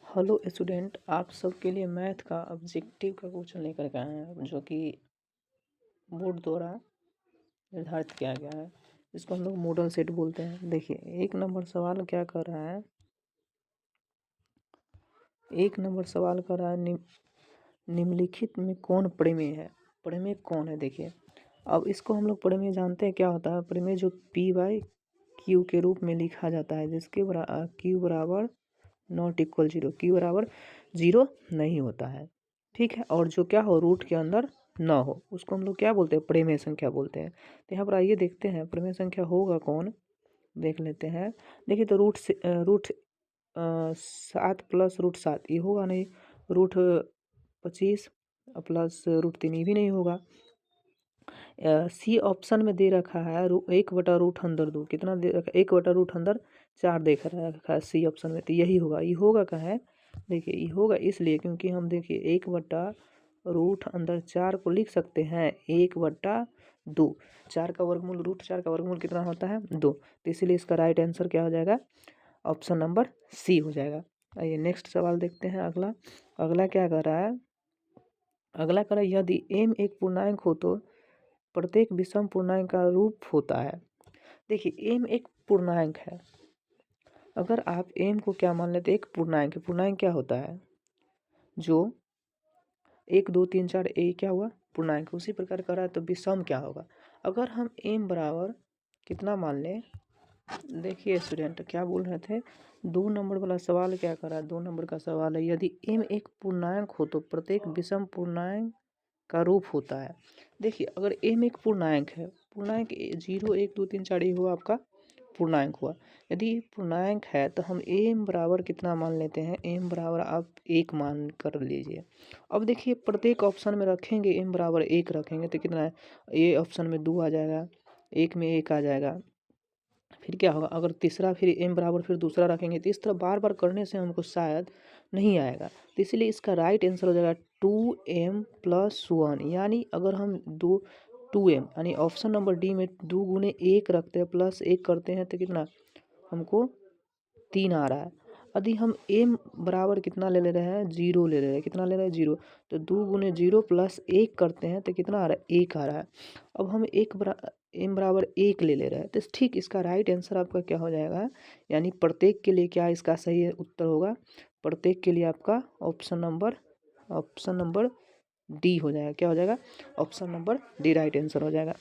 Hello student, आप सबके लिए मैथ का ऑब्जेक्टिव का क्वेश्चन लेकर के आए हैं जो कि बोर्ड द्वारा निर्धारित किया गया है। इसको हम लोग मॉडल सेट बोलते हैं। देखिए, 1 नंबर सवाल क्या कर रहा है। 1 नंबर सवाल कर रहा है, निम्नलिखित में कौन प्रमेय है। प्रमेय कौन है, देखिए। अब इसको हम लोग प्रमेय जानते हैं क्या होता है। प्रमेय जो P/Q के रूप में लिखा जाता है, जिसके Q बराबर नॉट इक्वल 0, Q बराबर 0 नहीं होता है, ठीक है। और जो क्या हो, रूट के अंदर ना हो, उसको हम लोग क्या बोलते हैं, प्रमेय संख्या बोलते हैं। तो यहाँ पर आइए देखते हैं प्रमेय संख्या होगा कौन, देख लेते हैं। देखिए, तो रूट 7 प्लस रूट 7 ये होगा नहीं। रूट 25 प्लस रूट 3 ये भी नहीं होगा। सी ऑप्शन में दे रखा है 1/√2 कितना दे रखा है, 1/√4 देख रखा है सी ऑप्शन में। तो यही होगा, ये होगा क्या है, देखिए ये होगा इसलिए क्योंकि हम देखिए 1/√4 को लिख सकते हैं 1/2। 4 का वर्गमूल, √4 का वर्गमूल कितना होता है, 2। तो इसीलिए इसका राइट आंसर क्या हो जाएगा, ऑप्शन नंबर सी हो जाएगा। आइए नेक्स्ट सवाल देखते हैं। अगला क्या कर रहा है, अगला कर रहा है यदि m एक पूर्णांक हो तो प्रत्येक विषम पूर्णांक का रूप होता है। देखिए, m एक पूर्णांक है। अगर आप m को क्या मान लेते हैं, एक पूर्णांक है। पूर्णांक क्या होता है, जो 1 2 3 4 ये क्या हुआ, पूर्णांक। उसी प्रकार करा है तो विषम क्या होगा। अगर हम m बराबर कितना मान लें, देखिए स्टूडेंट क्या बोल रहे थे, 2 नंबर वाला सवाल क्या करा, 2 नंबर का सवाल है यदि m एक पूर्णांक हो तो प्रत्येक विषम पूर्णांक का रूप होता है। देखिए, अगर m एक पूर्णांक है, पूर्णांक 0 1 2 3 4 ये हुआ आपका पूर्णांक हुआ। यदि पूर्णांक है तो हम m बराबर कितना मान लेते हैं, m बराबर आप 1 मान कर लीजिए। अब देखिए, प्रत्येक ऑप्शन में रखेंगे m बराबर 1 रखेंगे तो कितना है, ये ऑप्शन में 2 आ जाएगा, 1 में 1 आ जाएगा। फिर क्या होगा, अगर तीसरा फिर m बराबर फिर दूसरा रखेंगे तो इस तरह बार बार करने से हमको शायद नहीं आएगा। तो इसलिए इसका राइट आंसर हो जाएगा 2m + 1। यानी अगर हम 2m यानी ऑप्शन नंबर डी में 2 गुने 1 रखते हैं प्लस 1 करते हैं तो कितना हमको 3 आ रहा है। यदि हम m बराबर कितना ले रहे हैं, 0 ले रहे हैं। कितना ले रहे हैं, 0। तो 2 गुने 0 प्लस 1 करते हैं तो कितना आ रहा है, 1 आ रहा है। अब हम m बराबर 1 ले रहे हैं तो ठीक इसका राइट आंसर आपका क्या हो जाएगा, यानी प्रत्येक के लिए क्या इसका सही उत्तर होगा, प्रत्येक के लिए आपका ऑप्शन नंबर डी हो जाएगा। क्या हो जाएगा, option number D right answer हो जाएगा।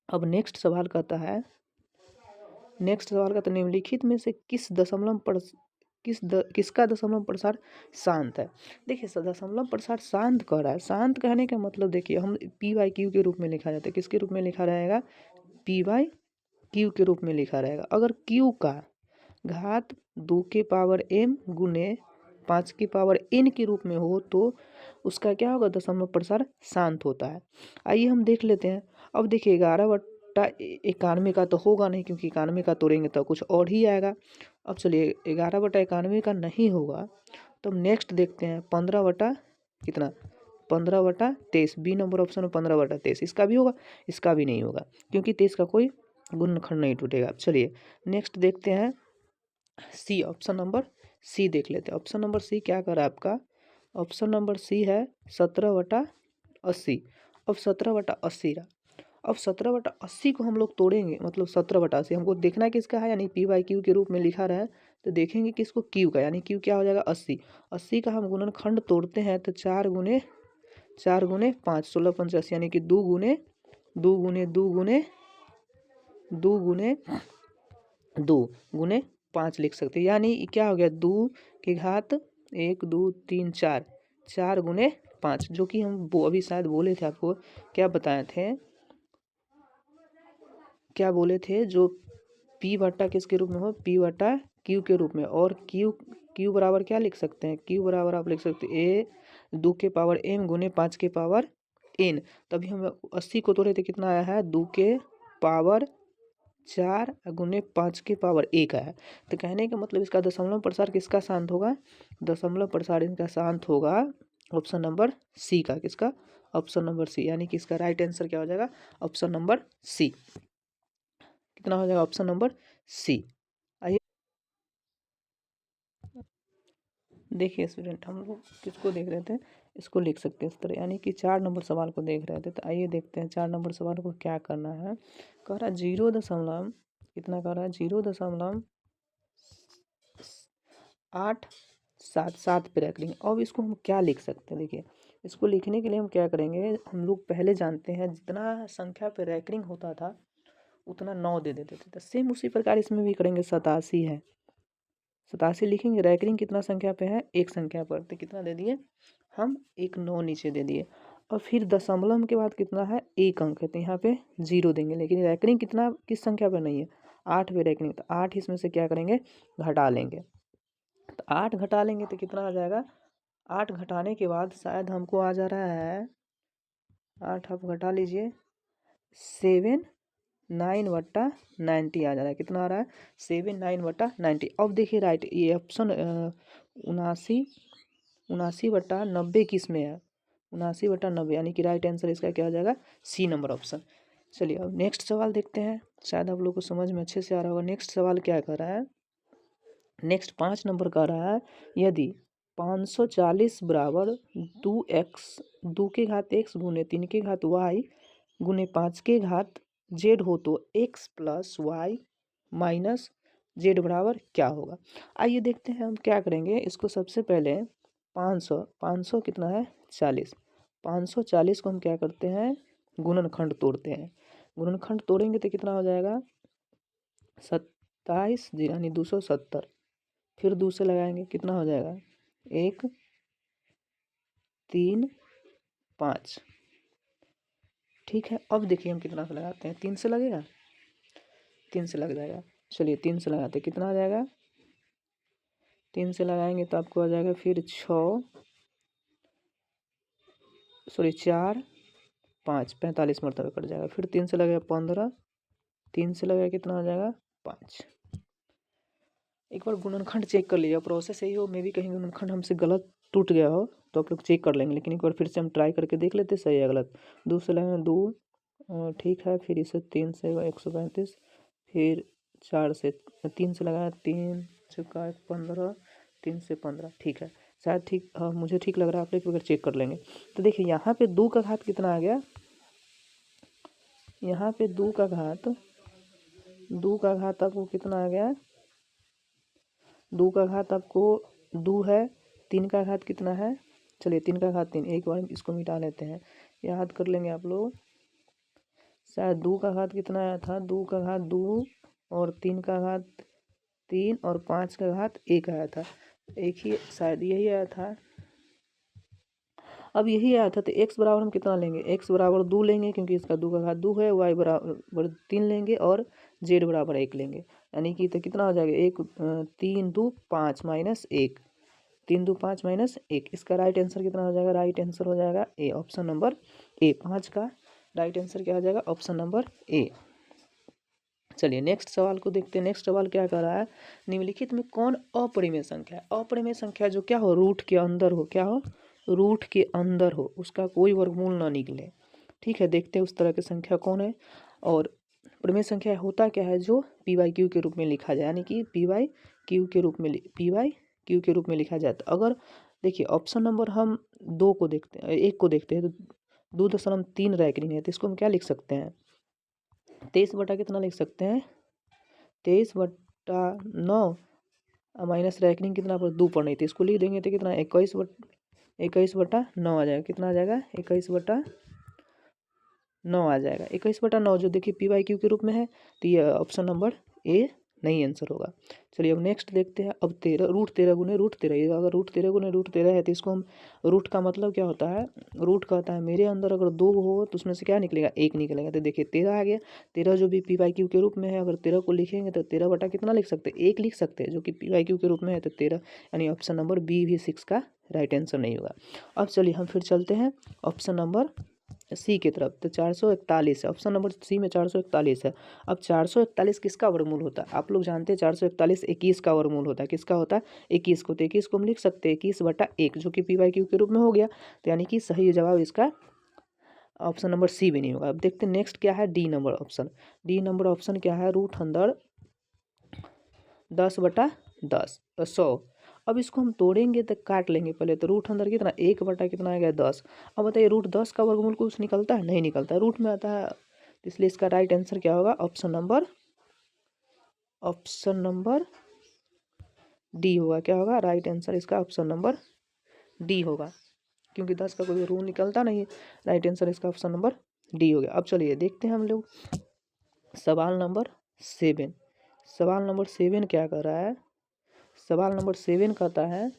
अब नेक्स्ट सवाल कहता है, निम्नलिखित में से किसका दशमलव प्रसार शांत है। देखिए, दशमलव प्रसार शांत कह रहा है। शांत कहने का मतलब देखिए, हम P/Q के रूप में लिखा जाता है। किसके रूप में लिखा रहेगा, P/Q के रूप में लिखा रहेगा। अगर Q का घात 2 के पावर m गुने 5 की पावर n के रूप में हो तो उसका क्या होगा, दशमलव प्रसार शांत होता है। आइए हम देख लेते हैं। अब देखिए, 11/91 का तो होगा नहीं क्योंकि 91 का तोड़ेंगे तो कुछ और ही आएगा। अब चलिए, 11/91 का नहीं होगा तो हम नेक्स्ट देखते हैं 15/23। बी नंबर ऑप्शन में 15/23 इसका भी होगा, इसका भी नहीं होगा क्योंकि 23 का कोई गुणनखंड नहीं टूटेगा। चलिए नेक्स्ट देखते हैं, सी ऑप्शन नंबर सी देख लेते हैं। ऑप्शन नंबर सी क्या कर रहा है आपका, ऑप्शन नंबर सी है 17/80। अब 17/80 रहा। अब 17/80 को हम लोग तोड़ेंगे, मतलब 17/80 हमको देखना किसका है, यानी P/Q के रूप में लिखा रहा है तो देखेंगे किसको, Q का, यानी Q क्या हो जाएगा 80। 80 का हम गुणनखंड तोड़ते हैं तो 4 गुने 5 16 85 यानी कि 2 गुने 2 गुने 2 गुने 2 गुने 2 गुने 5 लिख सकते हैं। यानी क्या हो गया, 2 की घात 1 2 3 4 4 गुने 5, जो कि हम अभी शायद बोले थे आपको, क्या बताए थे, क्या बोले थे, जो P/Q किसके रूप में हो, P/Q के रूप में। और Q बराबर क्या लिख सकते हैं, Q बराबर आप लिख सकते हैं 2 के पावर m गुने 5 के पावर n। तभी हम 80 को तोड़े तो कितना आया है, 2 के पावर 4 गुने 5 के पावर 1 आया। तो कहने का मतलब इसका दशमलव प्रसार किसका शांत होगा, दशमलव प्रसार इनका शांत होगा ऑप्शन नंबर सी का। किसका, ऑप्शन नंबर सी, यानी कि इसका राइट आंसर क्या हो जाएगा, ऑप्शन नंबर सी। कितना हो जाएगा, ऑप्शन नंबर सी। आइए देखिए स्टूडेंट, हम लोग किसको देख रहे थे, इसको लिख सकते हैं इस तरह, यानी कि 4 नंबर सवाल को देख रहे थे। तो आइए देखते हैं 4 नंबर सवाल को क्या करना है। कह रहा है 0 कितना कह रहा है 0.877 पे रख लेंगे। अब इसको हम क्या लिख सकते हैं, देखिए इसको लिखने के लिए हम क्या करेंगे, हम लोग पहले जानते हैं जितना संख्या पे रैंकिंग होता था उतना 9 दे देते थे। तो सेम उसी प्रकार इसमें भी करेंगे। 87 है, 87 लिखेंगे, रैंकिंग कितना संख्या पे है, एक संख्या पर, तो कितना दे दिए हम, एक 9 नीचे दे दिए। और फिर दशमलव के बाद कितना है, एक अंक है, तो यहाँ पे 0 देंगे। लेकिन रैंकिंग कितना किस संख्या पर नहीं है, 8 पे रैंकिंग, तो 8 इसमें से क्या करेंगे, घटा लेंगे। तो 8 घटा लेंगे तो कितना आ जाएगा, 8 घटाने के बाद शायद हमको आ जा रहा है, 8 आप घटा लीजिए, 79/90 आ जा रहा है। कितना आ रहा है, 79/90। अब देखिए राइट, ये ऑप्शन 79/90 किस में है, 79/90, यानी कि राइट आंसर इसका क्या हो जाएगा, सी नंबर ऑप्शन। चलिए अब नेक्स्ट सवाल देखते हैं, शायद आप लोग को समझ में अच्छे से आ रहा होगा। नेक्स्ट सवाल क्या कर रहा है, नेक्स्ट 5 नंबर का रहा है, यदि 540 बराबर 2x 2 के घात x गुने 3 के घात y गुने 5 के घात z हो तो x plus Y minus Z बराबर क्या होगा। आइए देखते हैं हम क्या करेंगे। इसको सबसे पहले 500 कितना है 40, 540 को हम क्या करते हैं, गुणनखंड तोड़ते हैं। गुणनखंड तोड़ेंगे तो कितना हो जाएगा, 27 यानी 270। फिर 2 से लगाएंगे, कितना हो जाएगा, 1 3 5। ठीक है, अब देखिए हम कितना से लगाते हैं, 3 से लगेगा, 3 से लग जाएगा। चलिए 3 से लगाते हैं, कितना आ जाएगा, 3 से लगाएंगे तो आपको आ जाएगा फिर 4 5 45 मरतबा कट जाएगा। फिर 3 से लगेगा 15, 3 से लगेगा कितना हो जाएगा 5। एक बार गुणनखंड चेक कर लीजिए, प्रोसेस यही हो, मे भी कहीं गुणनखंड हमसे गलत टूट गया हो तो आप लोग चेक कर लेंगे। लेकिन एक बार फिर से हम ट्राई करके देख लेते सही है गलत। 2 से लगेगा 2, ठीक है। फिर इसे 3 से 135, फिर 4 से 3 से लगाया 3 चौका 15, 3 से 15, ठीक है शायद ठीक, मुझे ठीक लग रहा है। आप लोग अगर चेक कर लेंगे तो देखिए यहाँ पे 2 का घात कितना आ गया, यहाँ पे 2 का घात आपको कितना आ गया, 2 का घात आपको 2 है, 3 का घात कितना है, चलिए 3 का घात 3, एक बार इसको मिटा लेते हैं, याद कर लेंगे आप लोग। शायद 2 का घात कितना आया था, 2 का घात 2 और 3 का घात 3 और 5 का घात 1 आया था, एक ही शायद यही आया था। अब यही आया था तो x बराबर हम कितना लेंगे, x बराबर 2 लेंगे क्योंकि इसका 2 का घात 2 है, y बराबर 3 लेंगे और z बराबर 1 लेंगे। यानी कि तो कितना हो जाएगा, 3 2 5 माइनस 1, 3 2 5 माइनस 1। इसका राइट आंसर कितना हो जाएगा, राइट आंसर हो जाएगा ए, ऑप्शन नंबर ए। 5 का राइट आंसर क्या हो जाएगा, ऑप्शन नंबर ए। चलिए नेक्स्ट सवाल को देखते हैं। नेक्स्ट सवाल क्या कर रहा है, निम्नलिखित में कौन अपरिमेय संख्या है, अपरिमेय संख्या जो क्या हो, रूट के अंदर हो, क्या हो, रूट के अंदर हो, उसका कोई वर्गमूल ना निकले। ठीक है, देखते हैं उस तरह की संख्या कौन है। और परिमेय संख्या होता क्या है, जो पी बाई क्यू के रूप में लिखा जाए, यानी कि पी बाई क्यू के रूप में लिखा जाए। तो अगर देखिए ऑप्शन नंबर हम 2 को देखते हैं, 1 को देखते हैं, तो 2.3 रैंकिंग है, तो इसको हम क्या लिख सकते हैं, 23 बटा कितना लिख सकते हैं, 23/9 माइनस रैंकिंग कितना पर 2 पर नहीं, तो इसको लिख देंगे तो कितना 21/9 आ जाएगा। कितना आ जाएगा, 21/9 आ जाएगा। 21/9 जो देखिए पी बाई क्यू के रूप में है, तो ये ऑप्शन नंबर ए नहीं आंसर होगा। चलिए अब नेक्स्ट देखते हैं। अब 13 √13 गुने √13, ये अगर √13 गुने √13 है तो इसको हम, रूट का मतलब क्या होता है, रूट का होता है मेरे अंदर अगर 2 हो तो उसमें से क्या निकलेगा, 1 निकलेगा। तो देखिए 13 आ गया, 13 जो भी पी बाई क्यू के रूप में है, अगर 13 को लिखेंगे तो 13 बटा कितना लिख सकते हैं, 1 लिख सकते हैं, जो कि पी बाई क्यू के रूप में है, तो 13, यानी ऑप्शन नंबर बी भी 6 का राइट आंसर नहीं होगा। अब चलिए हम फिर चलते हैं ऑप्शन नंबर सी की तरफ। तो 441 है, ऑप्शन नंबर सी में 441 है। अब 441 किसका वर्गमूल होता है, आप लोग जानते हैं 441 21 का वर्गमूल होता है। किसका होता है, 21 को। तो 21 को हम लिख सकते हैं 21/1, जो कि पी बाई क्यू के रूप में हो गया। तो यानी कि सही जवाब इसका ऑप्शन नंबर सी भी नहीं होगा। अब देखते हैं नेक्स्ट क्या है, D number option. D number option क्या है, √10 10/10 100। अब इसको हम तोड़ेंगे तो काट लेंगे पहले, तो रूट अंदर कितना 1 बटा कितना आ गया 10। अब बताइए रूट 10 का वर्गमूल कुछ निकलता है, नहीं निकलता है, रूट में आता है, इसलिए इसका राइट आंसर क्या होगा, ऑप्शन नंबर डी होगा। क्या होगा राइट आंसर इसका, ऑप्शन नंबर डी होगा, क्योंकि 10 का कोई रूल निकलता नहीं है। राइट आंसर इसका ऑप्शन नंबर डी हो गया। अब चलिए देखते हैं हम लोग सवाल नंबर 7। सवाल नंबर 7 क्या कर रहा है, सवाल नंबर 7 कहता है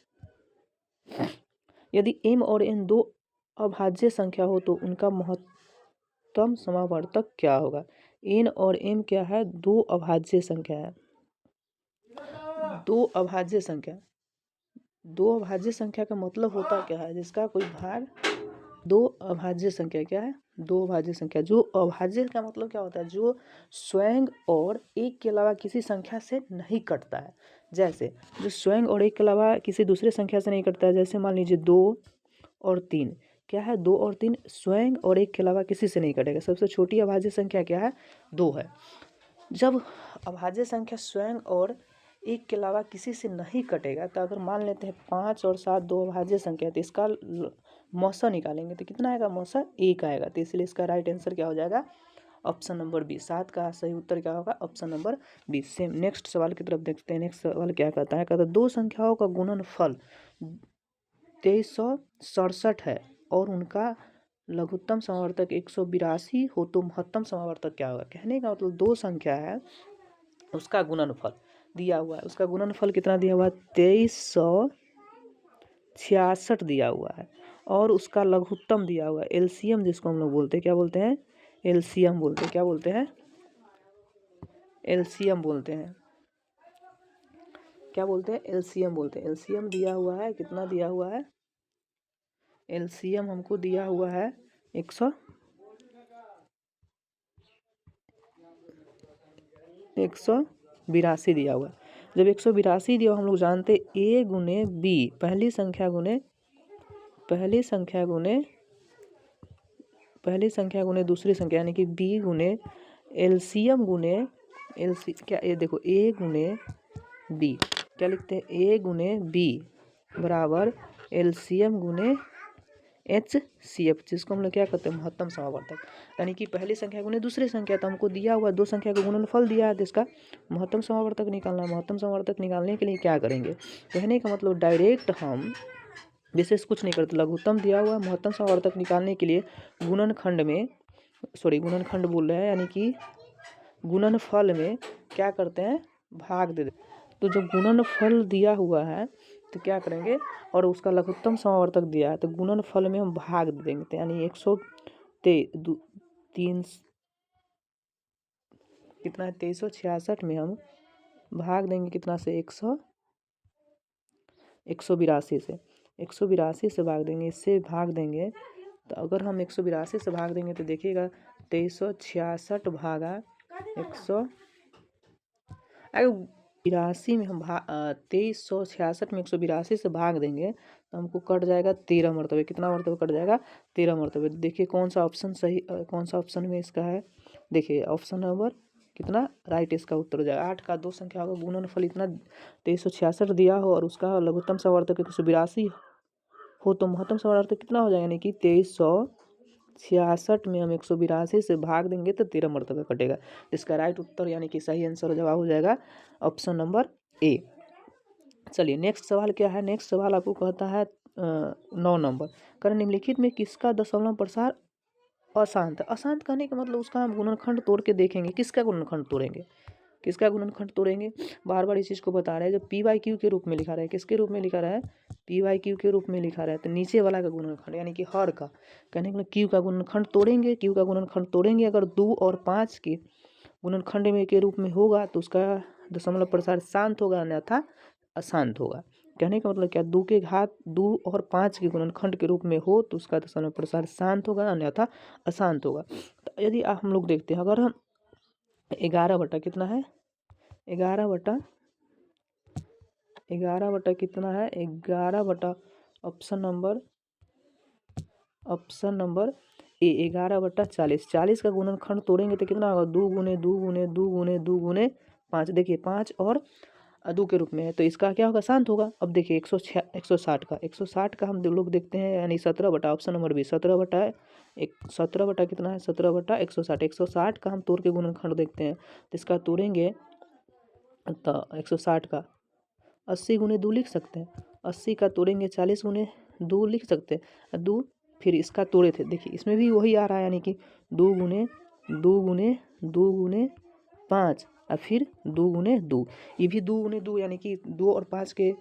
यदि m और n दो अभाज्य संख्या हो तो उनका महत्तम समावर्तक क्या होगा। n और m क्या है, दो अभाज्य संख्या है, दो अभाज्य संख्या। दो अभाज्य संख्या का मतलब होता क्या है, जिसका कोई भाग, दो अभाज्य संख्या क्या है, दो अभाज्य संख्या। जो अभाज्य का मतलब क्या होता है, जो स्वयं और एक के अलावा किसी संख्या से नहीं कटता है। जैसे जो स्वयं और एक के अलावा किसी दूसरे संख्या से नहीं कटता है, जैसे मान लीजिए 2 और 3 क्या है, 2 और 3 स्वयं और एक के अलावा किसी से नहीं कटेगा। सबसे छोटी अभाज्य संख्या क्या है, 2 है। जब अभाज्य संख्या स्वयं और एक के अलावा किसी से नहीं कटेगा, तो अगर मान लेते हैं 5 और 7 दो अभाज्य संख्या, तो इसका मौसा निकालेंगे तो कितना आएगा, मौसा 1 आएगा। तो इसलिए इसका राइट आंसर क्या हो जाएगा, ऑप्शन नंबर बी। 7 का सही उत्तर क्या होगा, option number B. Same next सवाल की तरफ देखते हैं। नेक्स्ट सवाल क्या कहता है, कहता है दो संख्याओं का गुणनफल 2367 है और उनका लघुत्तम समावर्तक 182 हो तो महत्तम समावर्तक क्या होगा। कहने का मतलब दो संख्या है, उसका गुणनफल दिया हुआ है, उसका गुणनफल कितना दिया हुआ है, 2366 दिया हुआ है, और उसका लघुत्तम दिया हुआ है, एलसीएम जिसको हम लोग बोलते हैं, क्या बोलते हैं, एलसीएम बोलते हैं। क्या बोलते हैं, एलसीएम बोलते हैं। क्या बोलते हैं, एलसीएम बोलते हैं। एलसीएम दिया हुआ है, कितना दिया हुआ है, एलसीएम हमको दिया हुआ है 182 दिया हुआ है। जब 182 दिया, हम लोग जानते ए गुने बी, पहली संख्या गुने दूसरी संख्या, यानी कि बी गुने एलसीएम गुने क्या, ये देखो ए गुने बी, क्या लिखते हैं, ए गुने बी बराबर एलसीएम गुने HCF, जिसको हम लोग क्या कहते हैं, महत्तम समावर्तक। यानी कि पहली संख्या गुने दूसरी संख्या, तो हमको दिया हुआ दो संख्या का गुणनफल दिया है, तो इसका महत्तम समावर्तक निकालना है। महत्तम समावर्तक निकालने के लिए क्या करेंगे, कहने का मतलब डायरेक्ट हम विशेष कुछ नहीं करते। लघुत्तम दिया हुआ महत्तम समावर्तक निकालने के लिए गुणनखंड बोल रहे हैं, यानी कि गुणनफल में क्या करते हैं, भाग दे देते। तो जब गुणनफल दिया हुआ है तो क्या करेंगे, और उसका लघुत्तम समावर्तक दिया है, तो गुणनफल में हम भाग दे देंगे, यानी 103 कितना है, 2366 में हम भाग देंगे कितना से, 182 से, 182 से भाग देंगे, इससे भाग देंगे। तो अगर हम 182 से भाग देंगे तो देखिएगा 2366 भागा 182 में हम 2366 में 182 से भाग देंगे तो हमको कट जाएगा 13 मरतबे। कितना मरतबे कट जाएगा, 13 मरतबे। देखिए कौन सा ऑप्शन सही, कौन सा ऑप्शन में इसका है, देखिए ऑप्शन नंबर कितना राइट इसका उत्तर हो जाएगा। 8 का दो संख्या का गुणनफल इतना 2366 दिया हो और उसका लघुत्तम समावर्तक 182 हो तो महत्तम समावर्तक कितना हो जाएगा, यानी कि 2366 में हम 182 से भाग देंगे तो 13 मरतबे कटेगा। इसका राइट उत्तर यानी कि सही आंसर जवाब हो जाएगा ऑप्शन नंबर ए। चलिए नेक्स्ट सवाल क्या है, नेक्स्ट सवाल आपको कहता है 9 नंबर, कारण निम्नलिखित में किसका दशमलव प्रसार अशांत है। अशांत कहने का मतलब उसका हम गुणनखंड तोड़ के देखेंगे, किसका गुणनखंड तोड़ेंगे, किसका गुणनखंड तोड़ेंगे। बार बार इस चीज़ को बता रहे हैं, जब P/Q के रूप में लिखा रहा है, किसके रूप में लिखा रहा है, P/Q के रूप में लिखा रहा है, तो नीचे वाला का गुणनखंड यानी कि हर का, कहने के Q का गुणनखंड तोड़ेंगे। Q का गुणनखंड तोड़ेंगे, अगर 2 और 5 के गुणनखंड में के रूप में होगा तो उसका दशमलव प्रसार शांत होगा, अन्यथा अशांत होगा। कहने का मतलब क्या, 2 के घात 2 और 5 के गुणनखंड के रूप में हो तो उसका दशमलव प्रसार शांत होगा, अन्यथा अशांत होगा। तो यदि हम लोग देखते हैं, अगर हम 11 बटा कितना है, 11 बटा कितना है, 11 बटा ऑप्शन नंबर ए 11 बटा 40। 40 का गुणनखंड तोड़ेंगे तो कितना होगा, 2 गुने 2 गुने 2 गुने 2 गुने 5। देखिए 5 और दो के रूप में है तो इसका क्या होगा, शांत होगा। अब देखिए 160 का हम लोग देखते हैं, यानी 17 बटा, ऑप्शन नंबर बी 17 बटा 17 बटा कितना है, 17 बटा 160। 160 का हम तोड़ के गुणनखंड देखते हैं तो इसका तोड़ेंगे तो 160 का 80 गुने 2 लिख सकते हैं, 80 का तोड़ेंगे 40 गुने 2 लिख सकते हैं, 2 फिर इसका तोड़े थे, देखिए इसमें भी वही आ रहा है, यानी कि 2 गुने 2 गुने 2 गुने 5 और फिर 2 गुने 2, ये भी 2 गुने 2 यानी कि 2 और 5 के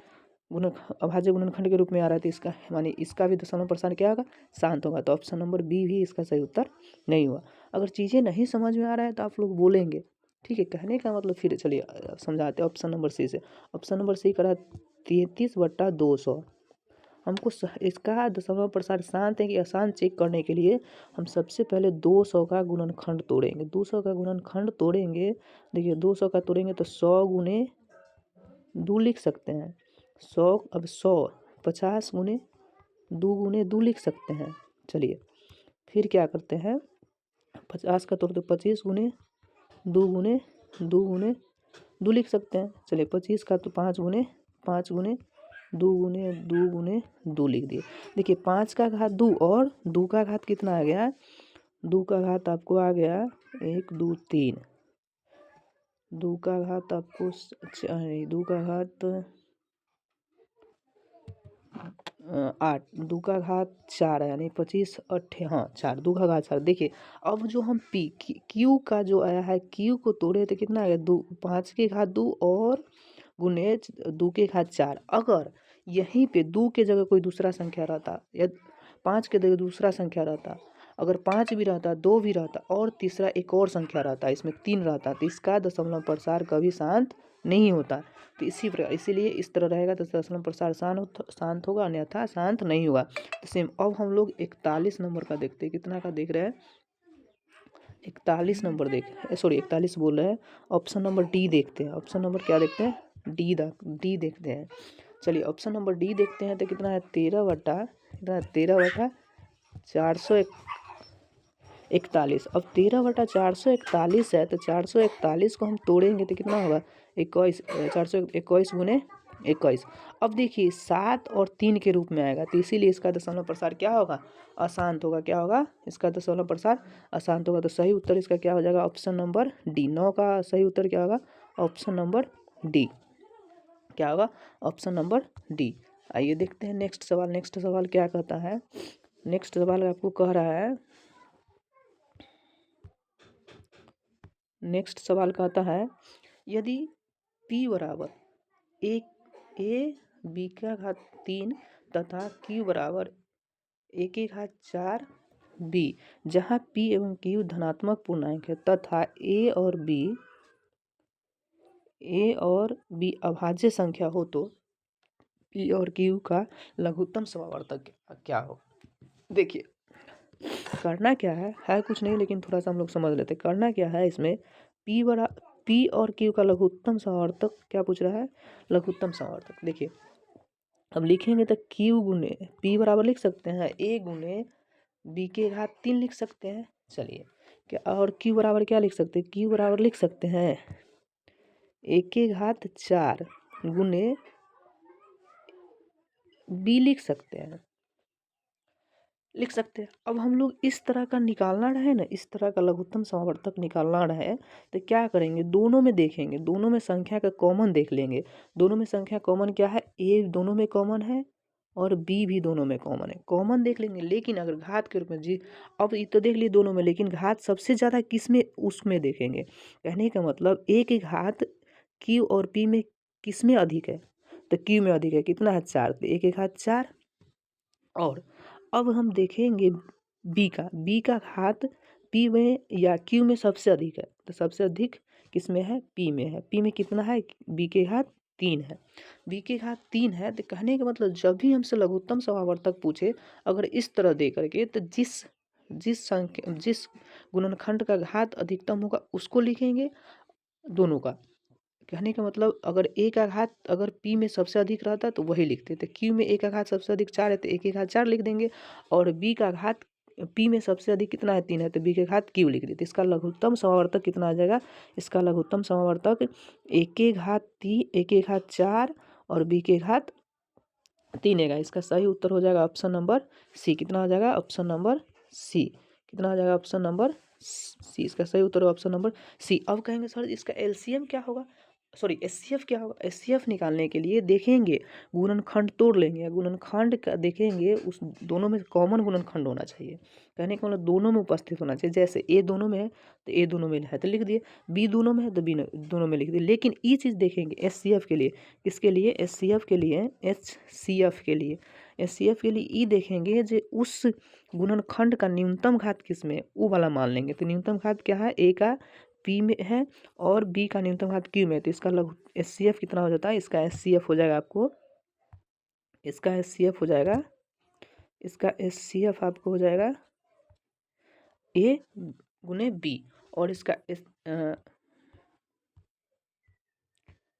गुण अभाज्य गुणनखंड के रूप में आ रहा है, तो इसका माने इसका भी दशमलव प्रसारण क्या होगा, शांत होगा। तो ऑप्शन नंबर बी भी इसका सही उत्तर नहीं हुआ। अगर चीज़ें नहीं समझ में आ रहा है तो आप लोग बोलेंगे, ठीक है, कहने का मतलब। फिर चलिए समझाते हैं ऑप्शन नंबर सी से। ऑप्शन नंबर सी करा 33/200। हमको इसका दशमलव प्रसारण शांत है कि अशांत चेक करने के लिए हम सबसे पहले 200 का गुणनखंड तोड़ेंगे। 200 का गुणनखंड तोड़ेंगे, देखिए 200 का तोड़ेंगे तो 100 गुने 2 लिख सकते हैं, 100 अब 100 50 गुने 2 गुने 2 लिख सकते हैं। चलिए फिर क्या करते हैं, 50 का तोड़ते 25 गुने 2 गुने 2 गुने 2 लिख सकते हैं। चलिए 25 का तो 5 गुने 2 गुने 2 गुने 2 लिख दिए। देखिए 5 का घात 2 और 2 का घात कितना आ गया, 2 का घात आपको आ गया 1 2 3, 2 का घात आपको 2 का घात 8, 2 का घात 4 है, यानी 25 8 हाँ 4, 2 का घात 4। देखिए अब जो हम क्यू का जो आया है, क्यू को तोड़े तो कितना आ गया, 2 5 के घात 2 और गुने 2 के घात 4। अगर यहीं पे 2 के जगह कोई दूसरा संख्या रहता या 5 के जगह दूसरा संख्या रहता, अगर 5 भी रहता 2 भी रहता और तीसरा एक और संख्या रहता, इसमें 3 रहता, तो इसका दशमलव प्रसार कभी शांत नहीं होता। तो इसी प्रकार इसीलिए इस तरह रहेगा तो दशमलव प्रसार शांत होगा, अन्यथा शांत नहीं होगा। तो सेम अब हम लोग 41 नंबर का देखते हैं, कितना का देख रहे हैं, 41 नंबर सॉरी 41 बोल रहे हैं। ऑप्शन नंबर डी देखते हैं, ऑप्शन नंबर क्या देखते हैं, डी देखते हैं। चलिए ऑप्शन नंबर डी देखते हैं तो कितना है, 13 बटा 441। अब 13 बटा 441 है तो 441 को हम तोड़ेंगे तो कितना होगा, 21, 421 गुने 21। अब देखिए 7 और 3 के रूप में आएगा, तो इसीलिए इसका दशमलव प्रसार क्या होगा, अशांत होगा। क्या होगा, इसका दशमलव प्रसार अशांत होगा। तो सही उत्तर इसका क्या हो जाएगा, ऑप्शन नंबर डी। 9 का सही उत्तर क्या होगा, ऑप्शन नंबर डी। क्या होगा, ऑप्शन नंबर डी। आइए देखते हैं नेक्स्ट सवाल। नेक्स्ट सवाल क्या कहता है, नेक्स्ट सवाल आपको कह रहा है, नेक्स्ट सवाल कहता है यदि p बराबर ए बी का घात 3 तथा q बराबर ए के घात 4 b, जहाँ p एवं q धनात्मक पूर्णांक है तथा a और b अभाज्य संख्या हो तो p और q का लघुत्तम समावर्तक क्या हो। देखिए करना क्या है कुछ नहीं, लेकिन थोड़ा सा हम लोग समझ लेते हैं। करना क्या है इसमें, p और q का लघुत्तम समावर्तक क्या पूछ रहा है, लघुत्तम समावर्तक। देखिए अब लिखेंगे तो q गुने p बराबर लिख सकते हैं a गुने b के घात 3 लिख सकते हैं। चलिए क्या, और q बराबर क्या लिख सकते हैं, q बराबर लिख सकते हैं a के घात 4 गुने b लिख सकते हैं। अब हम लोग इस तरह का निकालना रहे ना, इस तरह का लघुत्तम समावर्तक निकालना रहे तो क्या करेंगे, दोनों में देखेंगे, दोनों में संख्या का कॉमन देख लेंगे। दोनों में संख्या कॉमन क्या है, ए दोनों में कॉमन है और बी भी दोनों में कॉमन है, कॉमन देख लेंगे। लेकिन अगर घात के रूप में जी, अब ये तो देख लिए दोनों में, लेकिन घात सबसे ज़्यादा किस में, उसमें देखेंगे। कहने का मतलब ए के घात क्यू और पी में किस में अधिक है, तो क्यू में अधिक है। कितना है 4, तो ए के घात 4। और अब हम देखेंगे बी का घात पी में या क्यू में सबसे अधिक है, तो सबसे अधिक किस में है, पी में है। पी में कितना है, बी के घात 3 है, बी के घात 3 है। तो कहने का मतलब जब भी हमसे लघुत्तम समावर्तक पूछे अगर इस तरह दे करके, तो जिस गुणनखंड का घात अधिकतम होगा उसको लिखेंगे दोनों का। कहने का मतलब अगर ए का घात अगर पी में सबसे अधिक रहता तो वही लिखते थे। क्यू में ए का घात सबसे अधिक 4 है तो ए के घात 4 लिख देंगे, और बी का घात पी में सबसे अधिक कितना है 3 है, तो बी के घात क्यू लिख दी। तो इसका लघुत्तम समावर्तक कितना आ जाएगा, इसका लघुत्तम समावर्तक ए के घात 4 और बी के घात 3 है। इसका सही उत्तर हो जाएगा ऑप्शन नंबर सी। कितना हो जाएगा, ऑप्शन नंबर सी। कितना हो जाएगा, ऑप्शन नंबर सी। इसका सही उत्तर ऑप्शन नंबर सी। अब कहेंगे सर इसका एलसीएम क्या होगा, सॉरी एचसीएफ क्या होगा। एचसीएफ निकालने के लिए देखेंगे गुणनखंड तोड़ लेंगे, गुणनखंड का देखेंगे उस दोनों में कॉमन गुणनखंड होना चाहिए। कहने का मतलब दोनों में उपस्थित होना चाहिए। जैसे ए दोनों में है तो ए दोनों में है तो लिख दिए, बी दोनों में है तो बी दोनों में लिख दिए। लेकिन ये चीज़ देखेंगे एचसीएफ के लिए, किसके लिए, एचसीएफ के लिए, एचसीएफ के लिए, एचसीएफ के लिए ई देखेंगे जो उस गुणनखंड का न्यूनतम घात किस में, वो वाला मान लेंगे। तो न्यूनतम घात क्या है, ए का पी में है और बी का न्यूनतम घात क्यू में। तो इसका लघु एचसीएफ कितना हो जाता है, इसका एचसीएफ हो जाएगा आपको, इसका एचसीएफ हो जाएगा, इसका एचसीएफ आपको हो जाएगा ए गुने बी। और इसका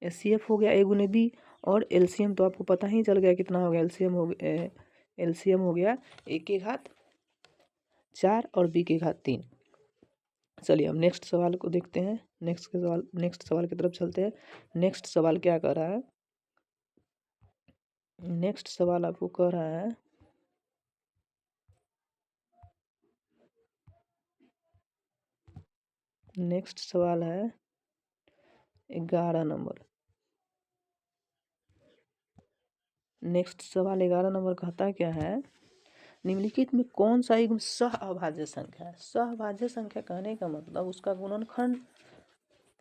एचसीएफ हो गया ए गुने बी। और एलसीएम तो आपको पता ही चल गया कितना हो गया, एलसीएम हो गया ए के घात 4 और बी के घात 3। चलिए हम नेक्स्ट सवाल को देखते हैं। नेक्स्ट सवाल की तरफ चलते हैं। नेक्स्ट सवाल क्या कर रहा है, नेक्स्ट सवाल आपको कह रहा है, नेक्स्ट सवाल है 11 नंबर। नेक्स्ट सवाल 11 नंबर कहता क्या है, निम्नलिखित में कौन सा एक सहअभाज्य संख्या है। सहअभाज्य संख्या कहने का मतलब उसका गुणनखंड,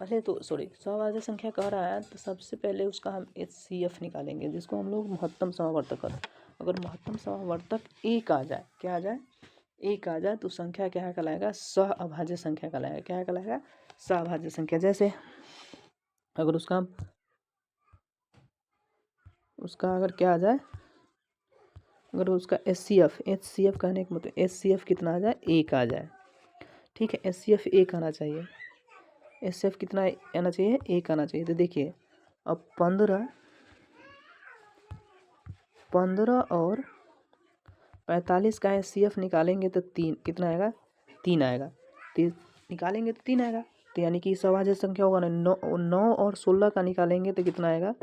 पहले तो सॉरी सहअभाज्य संख्या कह रहा है तो सबसे पहले उसका हम एचसीएफ निकालेंगे, जिसको हम लोग महत्तम समावर्तक कहते हैं। अगर महत्तम समावर्तक एक आ जाए, क्या आ जाए, एक आ जाए तो संख्या क्या कहलाएगा, सहअभाज्य संख्या कहलाएगा। क्या कहलाएगा, सहअभाज्य संख्या। जैसे अगर उसका अगर क्या आ जाए, अगर उसका एचसीएफ कहने का मतलब एचसीएफ कितना आ जाए, एक आ जाए। ठीक है, एचसीएफ एक आना चाहिए। एचसीएफ कितना आना चाहिए, एक आना चाहिए। तो देखिए अब 15 और 45 का एचसीएफ निकालेंगे तो 3 कितना आएगा, 3 आएगा। निकालेंगे तो 3 आएगा, तो यानी कि सहअभाज्य संख्या होगा ना। 9 और 16 का निकालेंगे तो कितना आएगा,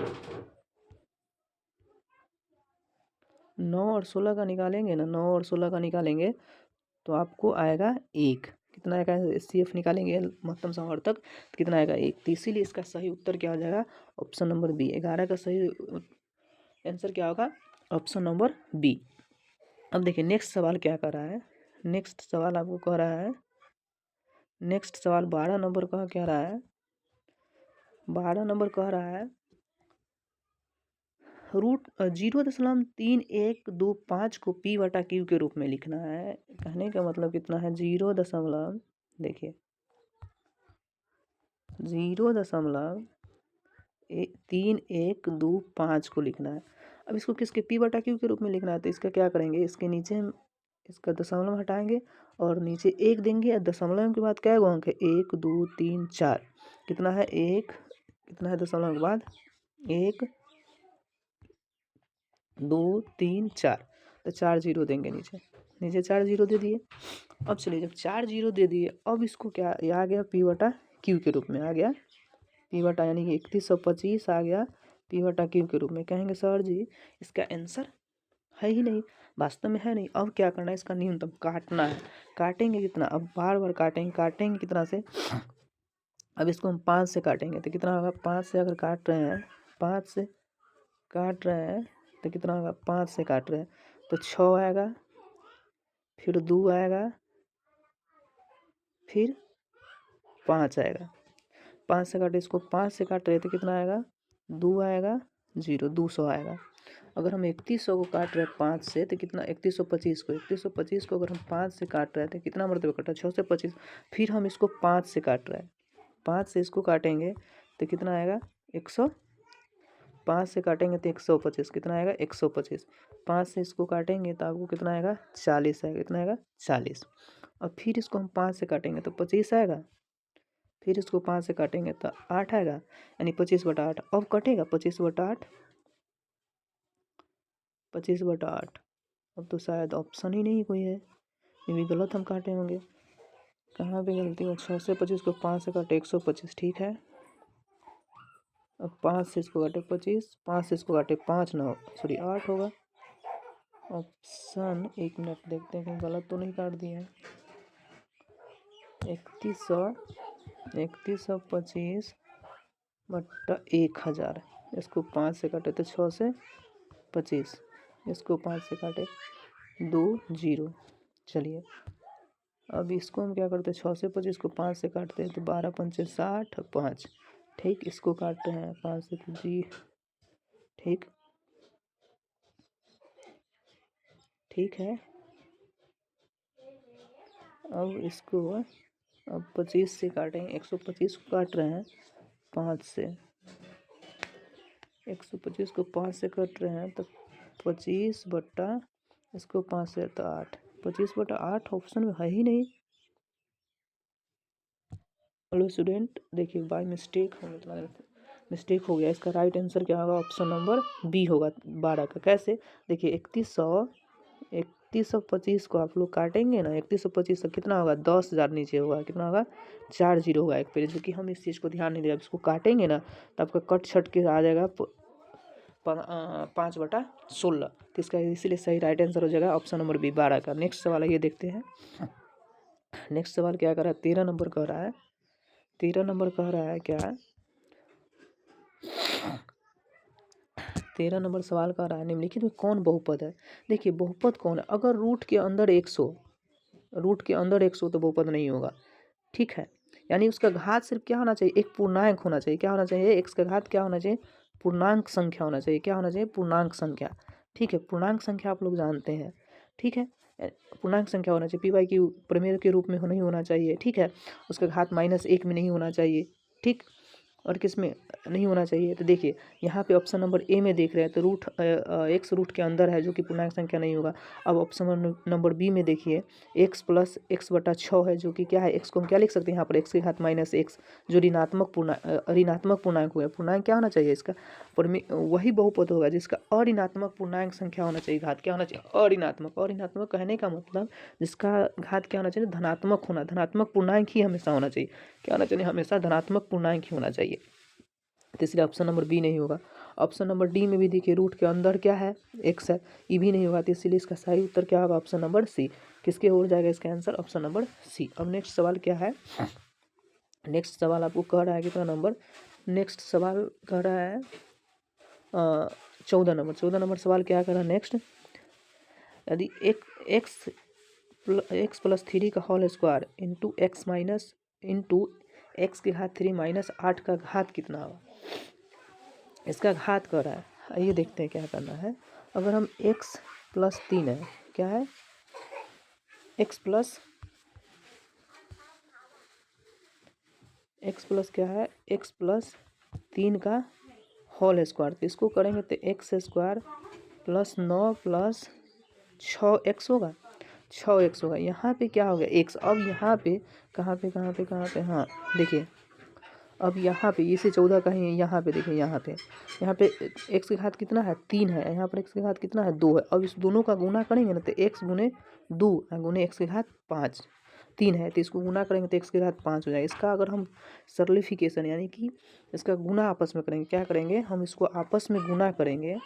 9 और 16 का निकालेंगे ना, 9 और 16 का निकालेंगे तो आपको आएगा 1। कितना आएगा, एचसीएफ निकालेंगे महत्तम समावर्तक तो कितना आएगा, 1। तो इसीलिए इसका सही उत्तर क्या हो जाएगा, ऑप्शन नंबर बी। 11 का सही आंसर क्या होगा, ऑप्शन नंबर बी। अब देखिए नेक्स्ट सवाल क्या कर रहा है, नेक्स्ट सवाल आपको कह रहा है, नेक्स्ट सवाल 12 नंबर का क्या रहा है, 12 नंबर कह रहा है रूट 0.3125 को पी बटा क्यू के रूप में लिखना है। कहने का मतलब कितना है, 0. देखिए 0.3125 को लिखना है। अब इसको किसके, पी बटा क्यू के रूप में लिखना है। तो इसका क्या करेंगे, इसके नीचे हम इसका दशमलव हटाएंगे और नीचे 1 देंगे। और दशमलव के बाद क्या अंक है, 1 2 3 4। कितना है, 1 कितना है दशमलव के बाद, 1 2 3 4। तो 4 0 देंगे, नीचे 4 0 दे दिए। अब चलिए जब 4 0 दे दिए, अब इसको क्या ये आ गया, पी बटा क्यू के रूप में आ गया, पी बटा यानी कि 3125 आ गया पी बटा क्यू के रूप में। कहेंगे सर जी इसका आंसर है ही नहीं, वास्तव में है नहीं। अब क्या करना है, इसका न्यूनतम काटना है। काटेंगे कितना, अब बार बार काटेंगे कितना से, अब इसको हम 5 से काटेंगे तो कितना होगा, 5 से अगर काट रहे हैं, 5 से काट रहे हैं तो कितना होगा, 5 से काट रहे हैं तो 6 आएगा, फिर 2 आएगा, फिर 5 आएगा। 5 से काटे, इसको 5 से काट रहे तो कितना आएगा, 2 आएगा, 0 200 आएगा। अगर हम 3100 को काट रहे हैं 5 से तो कितना, 3125 को अगर हम 5 से काट रहे थे कितना मरतबा कटा, 6 से 25। फिर हम इसको 5 से काट रहे हैं, 5 से इसको काटेंगे तो कितना आएगा, 100। 5 से काटेंगे तो 125, कितना आएगा, 125। 5 से इसको काटेंगे तो आपको कितना आएगा, 40 आएगा। कितना आएगा, 40। और फिर इसको हम 5 से काटेंगे तो 25 आएगा। फिर इसको 5 से काटेंगे तो 8 आएगा, यानी 25/8। अब कटेगा 25/8, 25/8। अब तो शायद ऑप्शन ही नहीं कोई है, ये भी गलत हम काटे होंगे। कहाँ पे गलती है? 6 से 25 को 5 से काटे 125, ठीक है। अब 5 से इसको काटे 25, 5 से इसको काटे 5, 9 सॉरी 8 होगा ऑप्शन। 1 मिनट देखते हैं कहीं गलत तो नहीं काट दिए हैं। 3125 बट्टा 1000, इसको 5 से काटे तो 6 से 25, इसको 5 से काटे 2 0। चलिए अब इसको हम क्या करते हैं, 6 से 25 को 5 से काटते हैं तो 12 पंचे 60, 5, ठीक। इसको काटते हैं 5 से तो जी, ठीक ठीक है। अब इसको अब 25 से काटेंगे, 125 को काट रहे हैं 5 से, 125 को 5 से काट रहे हैं तो 25 बट्टा इसको 5 से तो 8, 25 बट्टा 8 ऑप्शन में है ही नहीं। हेलो स्टूडेंट, देखिए बाय मिस्टेक हो गया। इसका राइट आंसर क्या होगा? ऑप्शन नंबर बी होगा 12 का। कैसे? देखिए 3125 को आप लोग काटेंगे ना, 3125 से कितना होगा? 10,000 नीचे होगा, कितना होगा? 4 0 होगा एक पे, जो कि हम इस चीज़ को ध्यान नहीं दिया। इसको काटेंगे ना तो आपका कट छट के आ जाएगा 5/16, तो इसका इसीलिए सही राइट आंसर हो जाएगा ऑप्शन नंबर बी 12 का। नेक्स्ट सवाल है, ये देखते हैं। नेक्स्ट सवाल क्या कर रहा है? 13 नंबर कह रहा है। 13 नंबर कह रहा है क्या? 13 नंबर सवाल कह रहा है निम्नलिखित में कौन बहुपद है? देखिए बहुपद कौन है? अगर रूट के अंदर 100 तो बहुपद नहीं होगा, ठीक है। यानी उसका घात सिर्फ क्या होना चाहिए? एक पूर्णांक होना चाहिए। क्या होना चाहिए? एक्स का घात क्या होना चाहिए? पूर्णांक संख्या होना चाहिए। क्या होना चाहिए? पूर्णांक संख्या, ठीक है। पूर्णांक संख्या आप लोग जानते हैं, ठीक है। पूर्णांक संख्या होना चाहिए, पी वाई क्यू प्रमेय के रूप में नहीं होना चाहिए, ठीक है। उसका घात -1 में नहीं होना चाहिए, ठीक। और किस में नहीं होना चाहिए? तो देखिए यहाँ पे ऑप्शन नंबर ए में देख रहे हैं तो एक्स रूट के अंदर है, जो कि पूर्णांक संख्या नहीं होगा। अब ऑप्शन नंबर बी में देखिए एक्स प्लस एक्स बटा 6 है, जो कि क्या है? एक्स को हम क्या लिख सकते हैं यहाँ पर? एक्स के घात -x, जो ऋणात्मक पूर्णांक हुआ है। पूर्णांक क्या होना चाहिए इसका? वही बहुपद होगा जिसका अऋणात्मक पूर्णांक संख्या होना चाहिए। घात क्या होना चाहिए? अऋणात्मक कहने का मतलब जिसका घात क्या होना चाहिए? धनात्मक होना, धनात्मक पूर्णांक ही हमेशा होना चाहिए। क्या होना चाहिए? हमेशा धनात्मक पूर्णांक ही होना चाहिए, तो इसलिए ऑप्शन नंबर बी नहीं होगा। ऑप्शन नंबर डी में भी देखिए रूट के अंदर क्या है? एक्स है, ये भी नहीं होगा, तो इसलिए इसका सही उत्तर क्या होगा? Option number C. किसके हो जाएगा इसका आंसर? ऑप्शन नंबर सी। अब नेक्स्ट सवाल क्या है? नेक्स्ट सवाल आपको कह रहा है कितना नंबर? नेक्स्ट सवाल कह रहा है 14 नंबर। 14 नंबर सवाल क्या कर रहा है नेक्स्ट? यदि एक्स प्लस 3 का होल स्क्वायर इंटू एक्स के घात 3 -8 का घात कितना होगा? इसका घात कर रहा है। आइए देखते हैं क्या करना है। अगर हम x प्लस 3 है, क्या है? x प्लस क्या है? x प्लस 3 का होल स्क्वायर, तो इसको करेंगे तो x square plus 9 plus 6x होगा, 6x होगा। यहाँ पे क्या हो गया? x। अब यहाँ पे कहाँ पे हाँ देखिए, अब यहाँ पे इसे 14 का ही यहाँ पे देखिए, यहाँ पे x के घात कितना है? 3 है, यहाँ पर x के घात कितना है? 2 है। अब इस दोनों का गुना करेंगे ना तो x गुने 2 गुने x के घात 5, 3 है, तो इसको गुना करेंगे तो x के घात 5 हो जाएगा। इसका अगर हम सरलीफिकेशन यानी कि इसका गुना आपस में करेंगे, क्या करेंगे? हम इसको आपस में गुना करेंगे,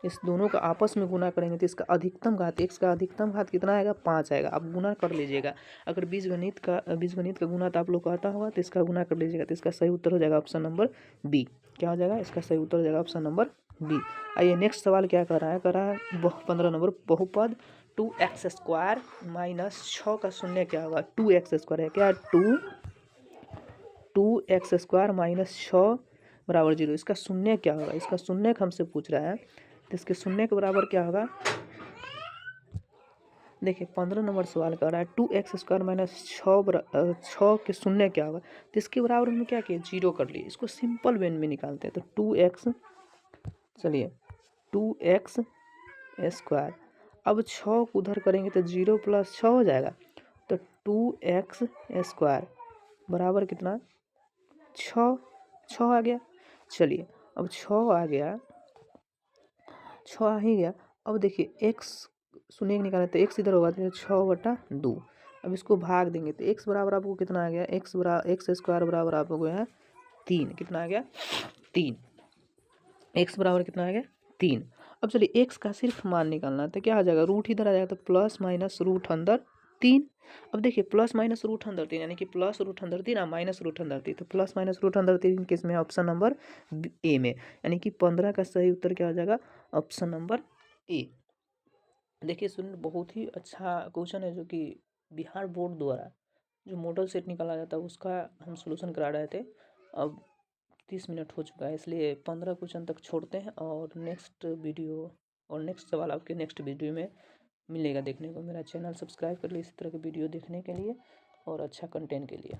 इस दोनों का आपस में गुना करेंगे तो इसका अधिकतम घात, x का अधिकतम घात कितना आएगा? 5 आएगा। अब गुना कर लीजिएगा। अगर बीजगणित का गुना तो आप लोग को आता होगा, तो इसका गुना कर लीजिएगा, तो इसका सही उत्तर हो जाएगा ऑप्शन नंबर बी। क्या हो जाएगा? इसका सही उत्तर हो जाएगा ऑप्शन नंबर बी। आइए नेक्स्ट सवाल क्या कर रहा है? 15 नंबर बहुपद 2x² -6 का शून्य क्या होगा? 2x² है क्या? 2x² -6 बराबर 0। इसका शून्य क्या होगा? इसका शून्य हमसे पूछ रहा है, तो इसके शून्य के बराबर क्या होगा? देखिए 15 नंबर सवाल कर रहा है 2x² -6 के शून्य क्या होगा? तो इसके बराबर हमने क्या किया? 0 कर लिए। इसको सिंपल वे में निकालते हैं, तो 2x, चलिए 2x²। अब 6 को उधर करेंगे तो 0 + 6 हो जाएगा, तो 2x² बराबर कितना? 6 आ गया। चलिए अब 6 आ गया, 6 आ ही गया। अब देखिए x शून्य निकालें तो x इधर होगा तो 6/2, अब इसको भाग देंगे तो x बराबर आपको कितना आ गया, एक्स स्क्वायर बराबर आपको गया है 3। कितना आ गया 3। x बराबर कितना आ गया 3। अब चलिए x का सिर्फ मान निकालना है तो क्या आ जाएगा, रूट इधर आ जाएगा तो प्लस माइनस रूट अंदर 3। अब देखिए प्लस माइनस रूट अंदर 3 यानी कि प्लस रूट अंदर 3 और माइनस रूट अंदर 3, तो प्लस माइनस रूट अंदर 3 किस में, ऑप्शन नंबर ए में, यानी कि 15 का सही उत्तर क्या हो जाएगा, ऑप्शन नंबर ए। देखिए स्टूडेंट बहुत ही अच्छा क्वेश्चन है जो कि बिहार बोर्ड द्वारा जो मॉडल सेट निकाला जाता है उसका हम सॉल्यूशन करा रहे थे। अब 30 मिनट हो चुका है इसलिए 15 क्वेश्चन तक छोड़ते हैं और नेक्स्ट वीडियो और नेक्स्ट सवाल आपके नेक्स्ट वीडियो में मिलेगा देखने को। मेरा चैनल सब्सक्राइब कर लीजिए इसी तरह के वीडियो देखने के लिए और अच्छा कंटेंट के लिए।